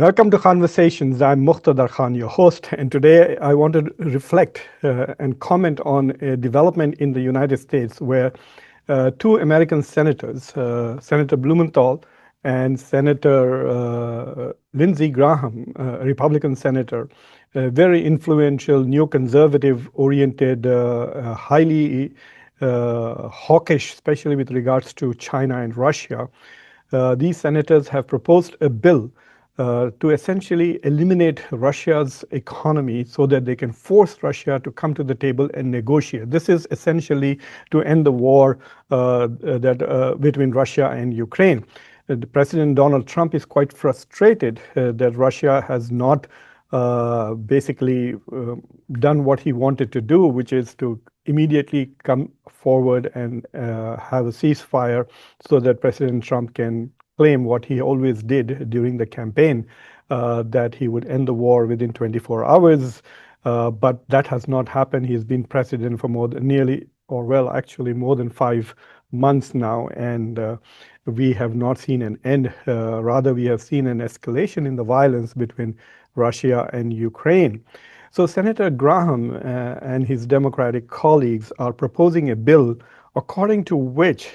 Welcome to Conversations. I'm Muqtadar Khan, your host, and today I want to reflect and comment on a development in the United States where two American senators, Senator Blumenthal and Senator Lindsey Graham, a Republican senator, very influential, neoconservative-oriented, highly hawkish, especially with regards to China and Russia. These senators have proposed a bill to essentially eliminate Russia's economy so that they can force Russia to come to the table and negotiate. This is essentially to end the war between Russia and Ukraine. President Donald Trump is quite frustrated that Russia has not basically done what he wanted to do, which is to immediately come forward and have a ceasefire so that President Trump can claim what he always did during the campaign, that he would end the war within 24 hours. But that has not happened. He's been president for more than 5 months now, and we have not seen an end. Rather, we have seen an escalation in the violence between Russia and Ukraine. So Senator Graham and his Democratic colleagues are proposing a bill according to which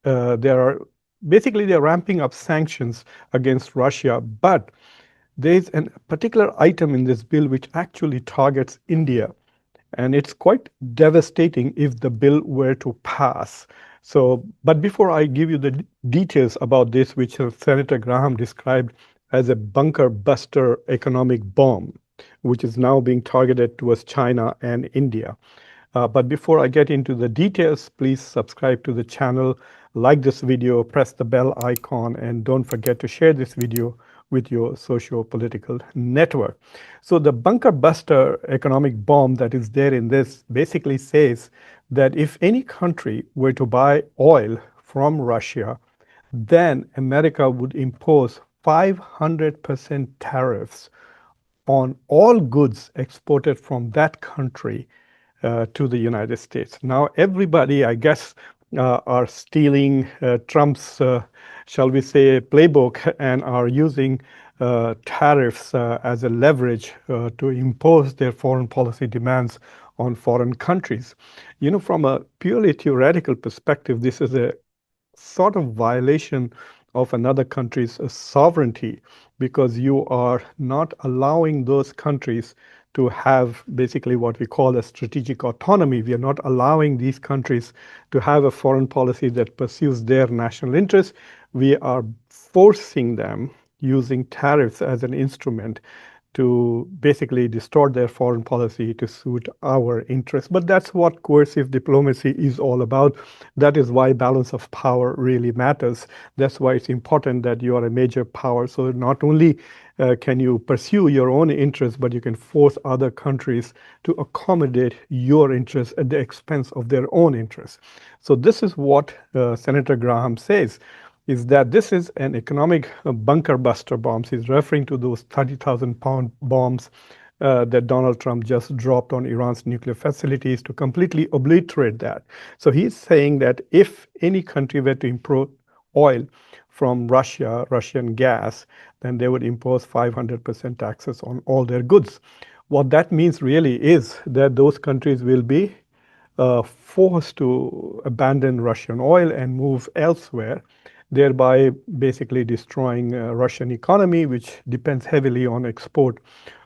they're ramping up sanctions against Russia, but there's a particular item in this bill which actually targets India. And it's quite devastating if the bill were to pass. But before I give you the details about this, which Senator Graham described as a bunker buster economic bomb, which is now being targeted towards China and India. But before I get into the details, please subscribe to the channel, like this video, press the bell icon, and don't forget to share this video with your socio-political network. So the bunker buster economic bomb that is there in this basically says that if any country were to buy oil from Russia, then America would impose 500% tariffs on all goods exported from that country to the United States. Now, everybody, I guess, are stealing Trump's, shall we say, playbook and are using tariffs as a leverage to impose their foreign policy demands on foreign countries. You know, from a purely theoretical perspective, this is a sort of violation of another country's sovereignty, because you are not allowing those countries to have basically what we call a strategic autonomy. We are not allowing these countries to have a foreign policy that pursues their national interests. We are forcing them using tariffs as an instrument to basically distort their foreign policy to suit our interests. But that's what coercive diplomacy is all about. That is why balance of power really matters. That's why it's important that you are a major power. So not only can you pursue your own interests, but you can force other countries to accommodate your interests at the expense of their own interests. So this is what Senator Graham says, is that this is an economic bunker buster bombs. He's referring to those 30,000-pound bombs that Donald Trump just dropped on Iran's nuclear facilities to completely obliterate that. So he's saying that if any country were to import oil from Russia, Russian gas, then they would impose 500% taxes on all their goods. What that means really is that those countries will be forced to abandon Russian oil and move elsewhere, thereby basically destroying Russian economy, which depends heavily on export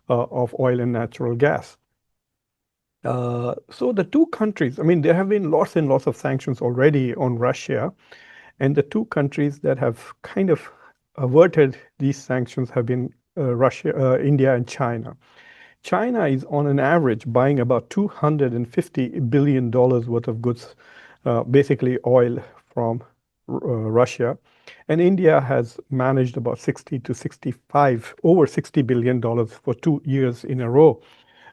of oil and natural gas. So the two countries, I mean, there have been lots and lots of sanctions already on Russia, and the two countries that have kind of averted these sanctions have been India and China. China is on an average buying about $250 billion worth of goods, basically oil from Russia, and India has managed about over $60 billion for 2 years in a row.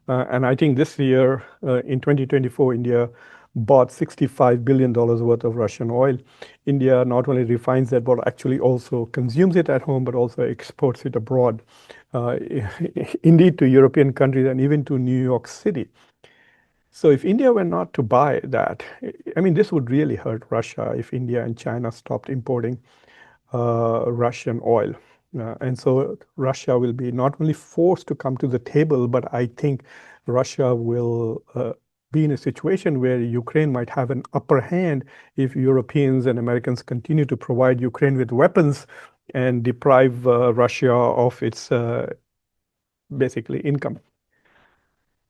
And I think this year, in 2024, India bought $65 billion worth of Russian oil. India not only refines that, but actually also consumes it at home, but also exports it abroad, indeed to European countries and even to New York City. So if India were not to buy that, I mean, this would really hurt Russia if India and China stopped importing Russian oil. And so Russia will be not only forced to come to the table, but I think Russia will be in a situation where Ukraine might have an upper hand if Europeans and Americans continue to provide Ukraine with weapons and deprive Russia of its basically income.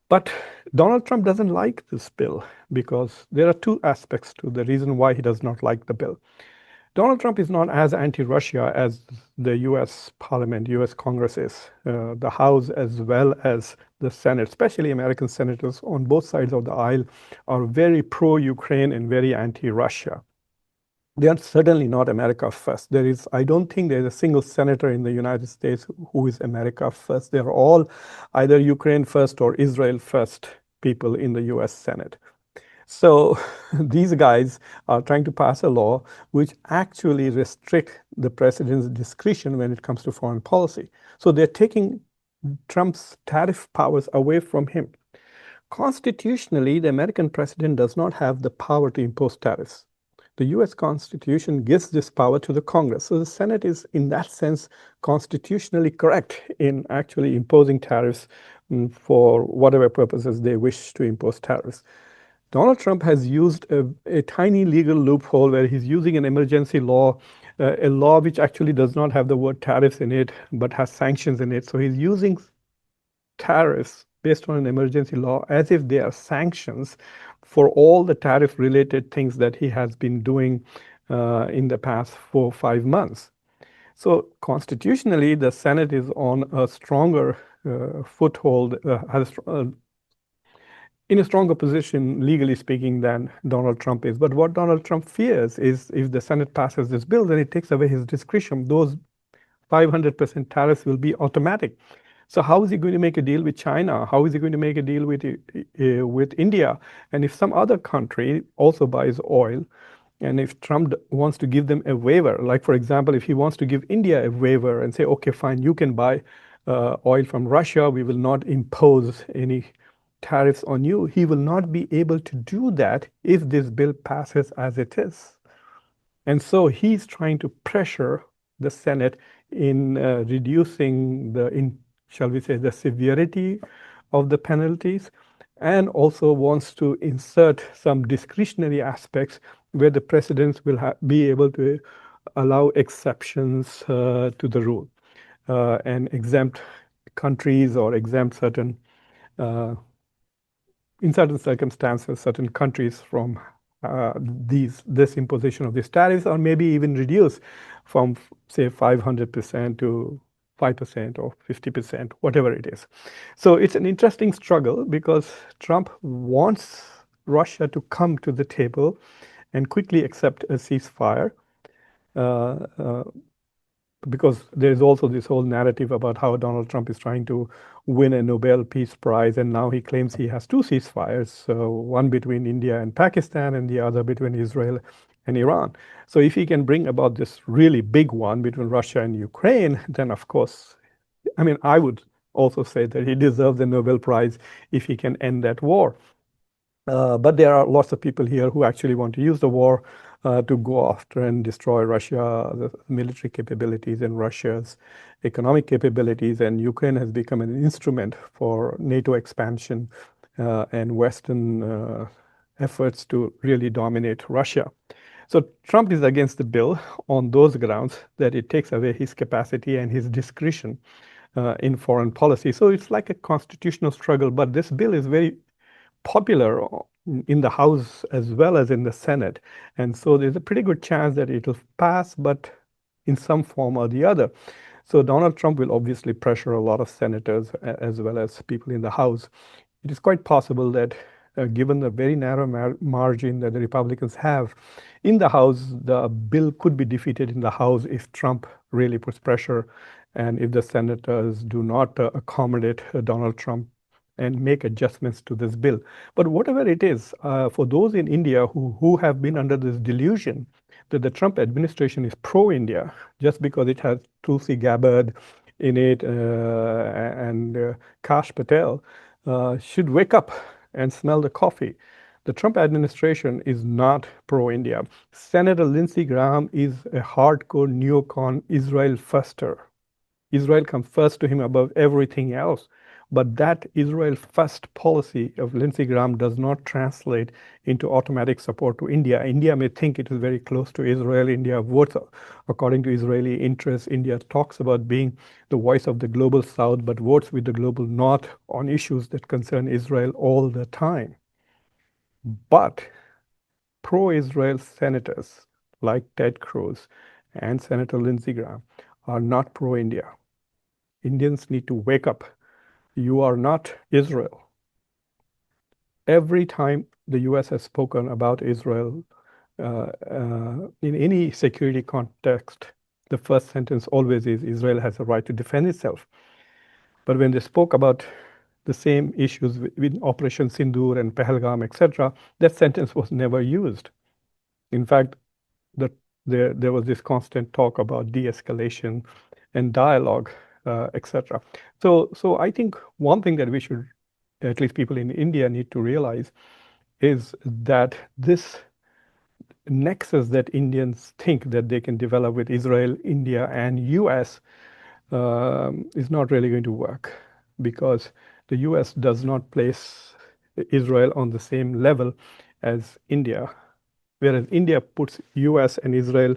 But Donald Trump doesn't like this bill because there are two aspects to the reason why he does not like the bill. Donald Trump is not as anti-Russia as the U.S. Parliament, U.S. Congress is. The House as well as the Senate, especially American senators on both sides of the aisle, are very pro-Ukraine and very anti-Russia. They are certainly not America first. I don't think there's a single senator in the United States who is America first. They're all either Ukraine first or Israel first people in the US Senate. So these guys are trying to pass a law which actually restrict the president's discretion when it comes to foreign policy. So they're taking Trump's tariff powers away from him. Constitutionally, the American president does not have the power to impose tariffs. The US Constitution gives this power to the Congress. So the Senate is, in that sense, constitutionally correct in actually imposing tariffs for whatever purposes they wish to impose tariffs. Donald Trump has used a tiny legal loophole where he's using an emergency law, a law which actually does not have the word tariffs in it, but has sanctions in it. So he's using tariffs based on an emergency law as if they are sanctions for all the tariff related things that he has been doing in the past 4 or 5 months. So constitutionally, the Senate is on a stronger foothold, in a stronger position, legally speaking, than Donald Trump is. But what Donald Trump fears is if the Senate passes this bill, then it takes away his discretion. Those 500% tariffs will be automatic. So how is he going to make a deal with China? How is he going to make a deal with India? And if some other country also buys oil, and if Trump wants to give them a waiver, like for example, if he wants to give India a waiver and say, okay, fine, you can buy oil from Russia, we will not impose any tariffs on you, he will not be able to do that if this bill passes as it is. And so he's trying to pressure the Senate in reducing shall we say, the severity of the penalties, and also wants to insert some discretionary aspects where the presidents will be able to allow exceptions to the rule and exempt countries or exempt certain in certain circumstances, certain countries from this imposition of these tariffs, or maybe even reduce from, say, 500% to 5% or 50%, whatever it is. So it's an interesting struggle because Trump wants Russia to come to the table and quickly accept a ceasefire. Because there is also this whole narrative about how Donald Trump is trying to win a Nobel Peace Prize, and now he claims he has two ceasefires, so one between India and Pakistan and the other between Israel and Iran. So if he can bring about this really big one between Russia and Ukraine, then of course, I mean, I would also say that he deserves the Nobel Prize if he can end that war. But there are lots of people here who actually want to use the war to go after and destroy Russia, the military capabilities and Russia's economic capabilities. And Ukraine has become an instrument for NATO expansion and Western efforts to really dominate Russia. So Trump is against the bill on those grounds that it takes away his capacity and his discretion in foreign policy. So it's like a constitutional struggle, but this bill is very popular in the House as well as in the Senate. And so there's a pretty good chance that it will pass, but in some form or the other. So Donald Trump will obviously pressure a lot of senators as well as people in the House. It is quite possible that given the very narrow margin that the Republicans have in the House, the bill could be defeated in the House if Trump really puts pressure and if the senators do not accommodate Donald Trump and make adjustments to this bill. But whatever it is, for those in India who have been under this delusion that the Trump administration is pro-India just because it has Tulsi Gabbard in it and Kash Patel, should wake up and smell the coffee. The Trump administration is not pro-India. Senator Lindsey Graham is a hardcore neocon Israel firster. Israel comes first to him above everything else. But that Israel first policy of Lindsey Graham does not translate into automatic support to India. India may think it is very close to Israel. India votes according to Israeli interests. India talks about being the voice of the global South, but votes with the global North on issues that concern Israel all the time. But pro-Israel senators like Ted Cruz and Senator Lindsey Graham are not pro-India. Indians need to wake up. You are not Israel. Every time the US has spoken about Israel in any security context, the first sentence always is Israel has a right to defend itself. But when they spoke about the same issues with Operation Sindoor and Pahalgam, etc., that sentence was never used. In fact, there was this constant talk about de-escalation and dialogue, etc. So I think one thing that we should, at least people in India, need to realize is that this nexus that Indians think that they can develop with Israel, India, and US is not really going to work, because the US does not place Israel on the same level as India, whereas India puts US and Israel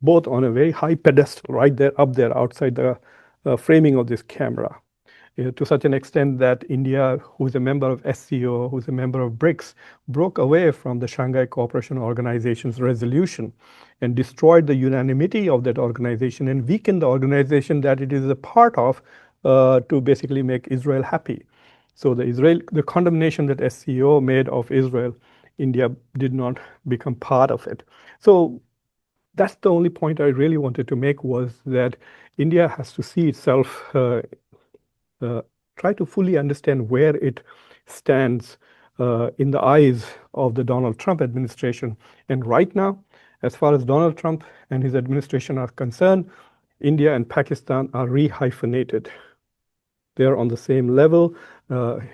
both on a very high pedestal, right there, up there, outside the framing of this camera. To such an extent that India, who's a member of SCO, who's a member of BRICS, broke away from the Shanghai Cooperation Organization's resolution and destroyed the unanimity of that organization and weakened the organization that it is a part of to basically make Israel happy. So the condemnation that SCO made of Israel, India did not become part of it. So that's the only point I really wanted to make, was that India has to see itself try to fully understand where it stands in the eyes of the Donald Trump administration. And right now, as far as Donald Trump and his administration are concerned, India and Pakistan are rehyphenated. They're on the same level.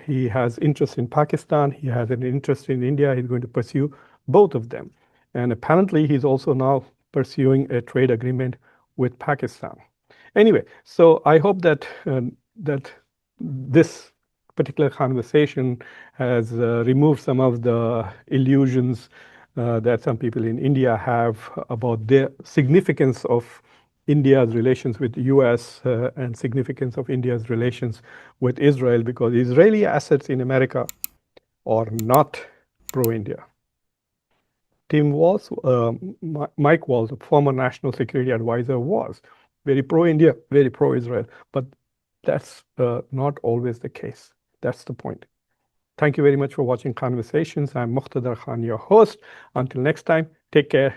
He has interest in Pakistan. He has an interest in India. He's going to pursue both of them. And apparently, he's also now pursuing a trade agreement with Pakistan. Anyway, so I hope that this particular conversation has removed some of the illusions that some people in India have about the significance of India's relations with the US and significance of India's relations with Israel, because Israeli assets in America are not pro-India. Tim Walz, Mike Walz, a former national security advisor, was very pro-India, very pro-Israel, but that's not always the case. That's the point. Thank you very much for watching Conversations. I'm Muqtadar Khan, your host. Until next time, take care.